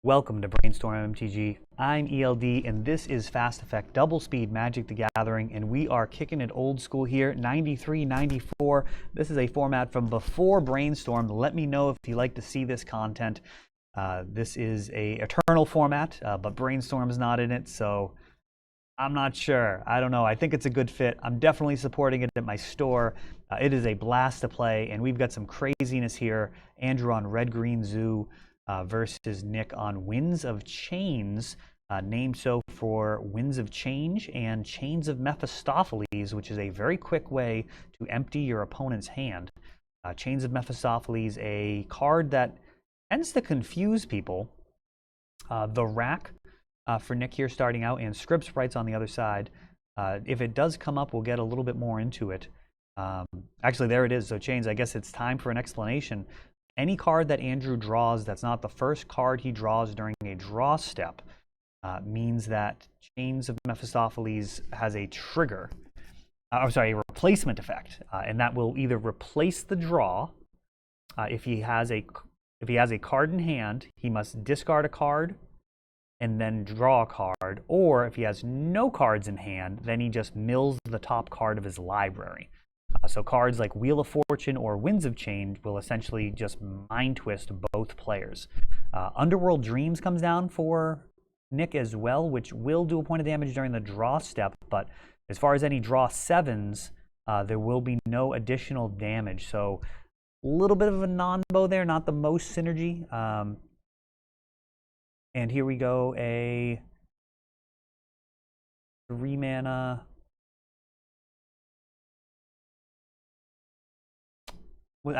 Welcome to Brainstorm MTG. I'm ELD, and this is Fast Effect Double Speed Magic the Gathering, and we are kicking it old school here, 93, 94. This is a format from before Brainstorm. Let me know if you like to see this content. This is a Eternal format, but Brainstorm's not in it, so I'm not sure. I don't know. I think it's a good fit. I'm definitely supporting it at my store. It is a blast to play, and we've got some craziness here. Andrew on Red Green Zoo versus Nick on Winds of Chains, named so for Winds of Change and Chains of Mephistopheles, which is a very quick way to empty your opponent's hand. Chains of Mephistopheles, a card that tends to confuse people. The rack for Nick here starting out, and Script Sprites on the other side. If it does come up, we'll get a little bit more into it. Actually, there it is. So Chains, I guess it's time for an explanation. Any card that Andrew draws that's not the first card he draws during a draw step means that Chains of Mephistopheles has a trigger. I'm sorry, a replacement effect, and that will either replace the draw. If he has a card in hand, he must discard a card and then draw a card, or if he has no cards in hand, then he just mills the top card of his library. So cards like Wheel of Fortune or Winds of Change will essentially just mind twist both players. Underworld Dreams comes down for Nick as well, which will do a point of damage during the draw step, but as far as any draw sevens, there will be no additional damage. So a little bit of a non-bow there, not the most synergy. And here we go, a 3-mana.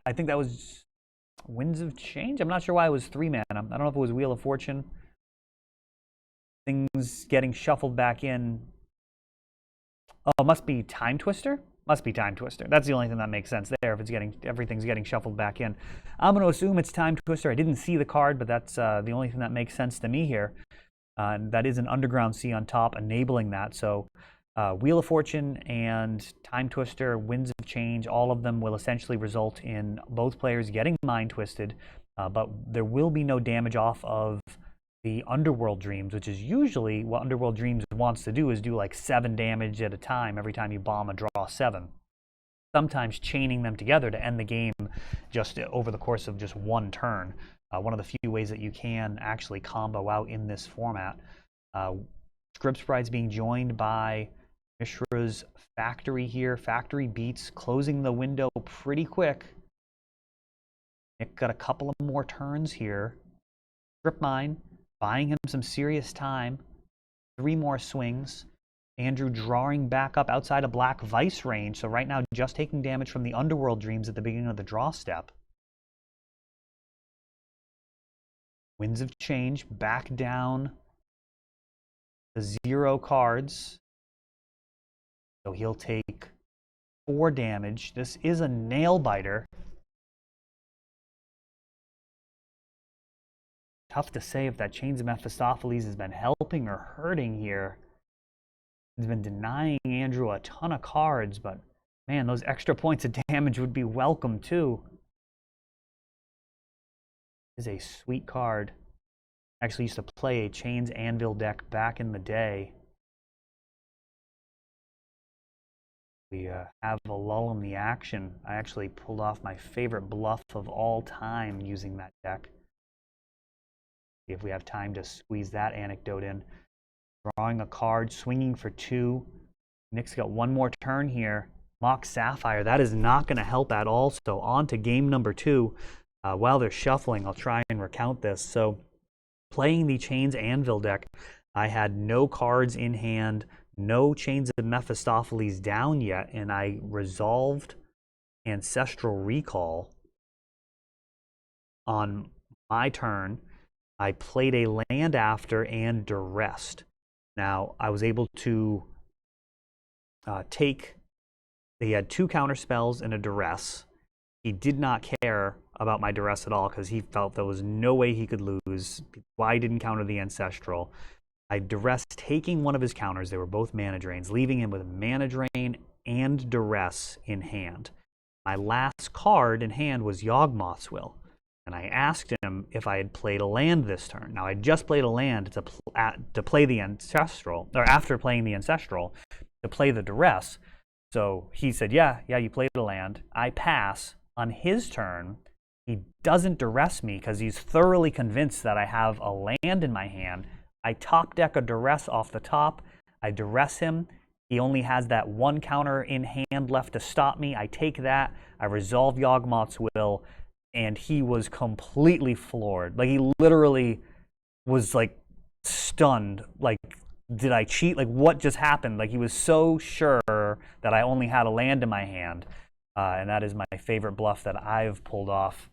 I think that was Winds of Change. I'm not sure why it was 3-mana. I don't know if it was Wheel of Fortune. Things getting shuffled back in. Oh, it must be Time Twister? Must be Time Twister. That's the only thing that makes sense there, if it's everything's getting shuffled back in. I'm going to assume it's Time Twister. I didn't see the card, but that's the only thing that makes sense to me here. And that is an Underground Sea on top, enabling that. So Wheel of Fortune and Time Twister, Winds of Change, all of them will essentially result in both players getting mind twisted, but there will be no damage off of the Underworld Dreams, which is usually what Underworld Dreams wants to do, is do like 7 damage at a time every time you bomb a draw 7. Sometimes chaining them together to end the game just over the course of just one turn. One of the few ways that you can actually combo out in this format. Script Sprites being joined by Mishra's Factory here. Factory beats, closing the window pretty quick. Nick got a couple of more turns here. Strip Mine, buying him some serious time. 3 more swings. Andrew drawing back up outside of Black Vice range, so right now just taking damage from the Underworld Dreams at the beginning of the draw step. Winds of Change back down to 0 cards. So he'll take 4 damage. This is a nail biter. Tough to say if that Chains of Mephistopheles has been helping or hurting here. He's been denying Andrew a ton of cards, but man, those extra points of damage would be welcome too. This is a sweet card. I actually used to play a Chains Anvil deck back in the day. We have a lull in the action. I actually pulled off my favorite bluff of all time using that deck. See if we have time to squeeze that anecdote in. Drawing a card, swinging for 2. Nick's got 1 more turn here. Mock Sapphire, that is not going to help at all. So on to game number 2. While they're shuffling, I'll try and recount this. So playing the Chains Anvil deck, I had no cards in hand, no Chains of Mephistopheles down yet, and I resolved Ancestral Recall on my turn. I played a land after and duressed. Now, I was able to he had 2 counter spells and a duress. He did not care about my duress at all because he felt there was no way he could lose. Why he didn't counter the Ancestral. I duressed taking one of his counters. They were both mana drains, leaving him with mana drain and duress in hand. My last card in hand was Yawgmoth's Will. And I asked him if I had played a land this turn. Now, I just played a land to play the Ancestral, or after playing the Ancestral, to play the Duress. So he said, yeah, you played a land. I pass. On his turn, he doesn't Duress me because he's thoroughly convinced that I have a land in my hand. I top deck a Duress off the top. I Duress him. He only has that one counter in hand left to stop me. I take that. I resolve Yawgmoth's Will. And he was completely floored. Like, he literally was, like, stunned. Like, did I cheat? Like, what just happened? Like, he was so sure that I only had a land in my hand. And that is my favorite bluff that I've pulled off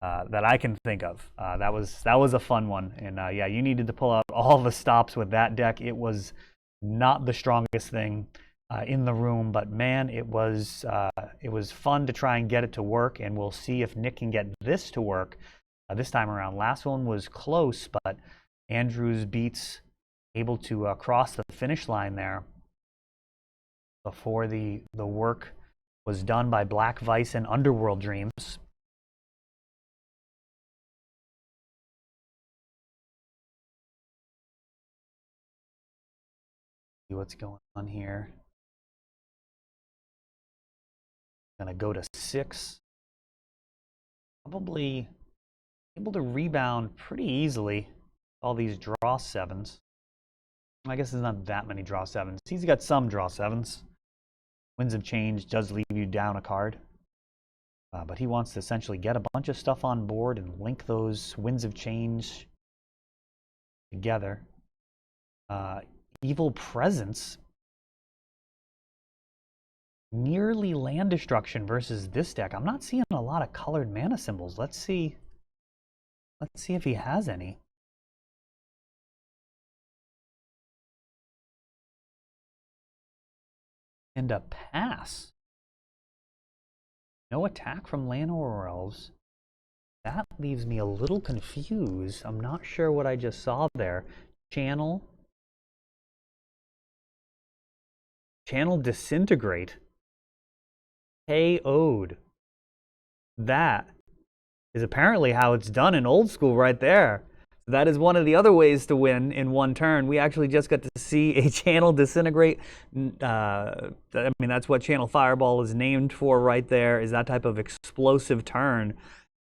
that I can think of. That was a fun one. And, yeah, you needed to pull out all the stops with that deck. It was not the strongest thing in the room, but man, it was fun to try and get it to work, and we'll see if Nick can get this to work this time around. Last one was close, but Andrew's beats able to cross the finish line there before the work was done by Black Vice and Underworld Dreams. See what's going on here. Gonna go to 6. Probably able to rebound pretty easily. All these draw 7s. I guess there's not that many draw 7s. He's got some draw 7s. Winds of Change does leave you down a card. But he wants to essentially get a bunch of stuff on board and link those Winds of Change together. Evil Presence. Nearly land destruction versus this deck. I'm not seeing a lot of colored mana symbols. Let's see if he has any. And a pass. No attack from Llanowar Elves. That leaves me a little confused. I'm not sure what I just saw there. Channel Disintegrate. KO'd. That is apparently how it's done in old school right there. That is one of the other ways to win in one turn. We actually just got to see a Channel Disintegrate. I mean, that's what Channel Fireball is named for right there, is that type of explosive turn.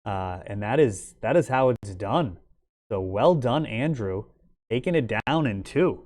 And that is how it's done. So well done, Andrew. Taking it down in 2.